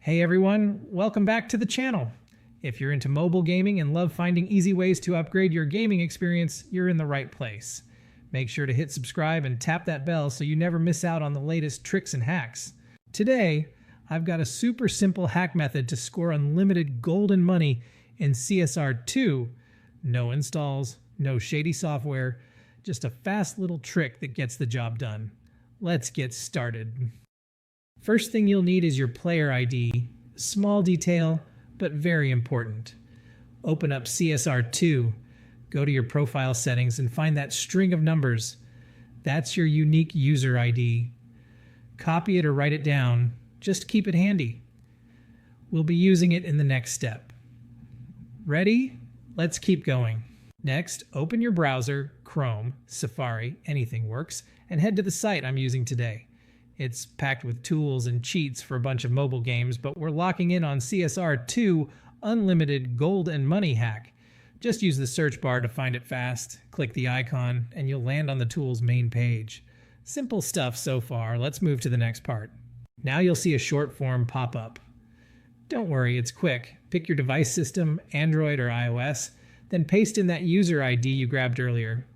Hey everyone, welcome back to the channel. If you're into mobile gaming and love finding easy ways to upgrade your gaming experience, you're in the right place. Make sure to hit subscribe and tap that bell so you never miss out on the latest tricks and hacks. Today, I've got a super simple hack method to score unlimited golden money in CSR2. No installs, no shady software, just a fast little trick that gets the job done. Let's get started. First thing you'll need is your player ID. Small detail, but very important. Open up CSR2, go to your profile settings and find that string of numbers. That's your unique user ID. Copy it or write it down. Just keep it handy. We'll be using it in the next step. Ready? Let's keep going. Next, open your browser, Chrome, Safari, anything works, and head to the site I'm using today. It's packed with tools and cheats for a bunch of mobile games, but we're locking in on CSR2 Unlimited Gold and Money Hack. Just use the search bar to find it fast, click the icon, and you'll land on the tool's main page. Simple stuff so far. Let's move to the next part. Now you'll see a short form pop up. Don't worry, it's quick. Pick your device system, Android or iOS, then paste in that user ID you grabbed earlier.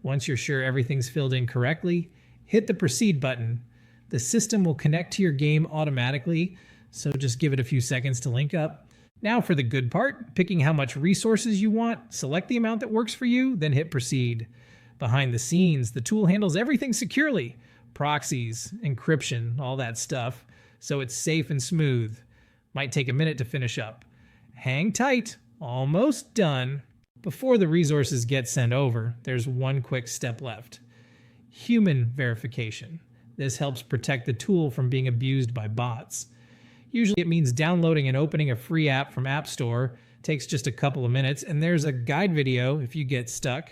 Once you're sure everything's filled in correctly, hit the Proceed button. The system will connect to your game automatically, so just give it a few seconds to link up. Now for the good part, picking how much resources you want, select the amount that works for you, then hit Proceed. Behind the scenes, the tool handles everything securely. Proxies, encryption, all that stuff, so it's safe and smooth. Might take a minute to finish up. Hang tight, almost done. Before the resources get sent over, there's one quick step left. Human verification. This helps protect the tool from being abused by bots. Usually it means downloading and opening a free app from App Store. Takes just a couple of minutes, and there's a guide video if you get stuck.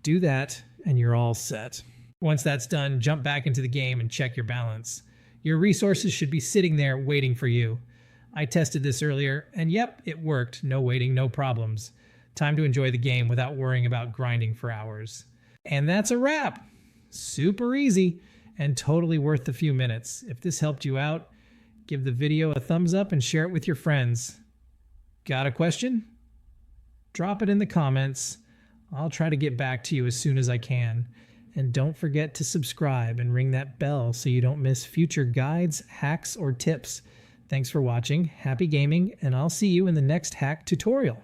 Do that, and you're all set. Once that's done, jump back into the game and check your balance. Your resources should be sitting there waiting for you. I tested this earlier, and yep, it worked. No waiting, no problems. Time to enjoy the game without worrying about grinding for hours. And that's a wrap. Super easy. And totally worth the few minutes. If this helped you out, give the video a thumbs up and share it with your friends. Got a question? Drop it in the comments. I'll try to get back to you as soon as I can. And don't forget to subscribe and ring that bell so you don't miss future guides, hacks, or tips. Thanks for watching, happy gaming, and I'll see you in the next hack tutorial.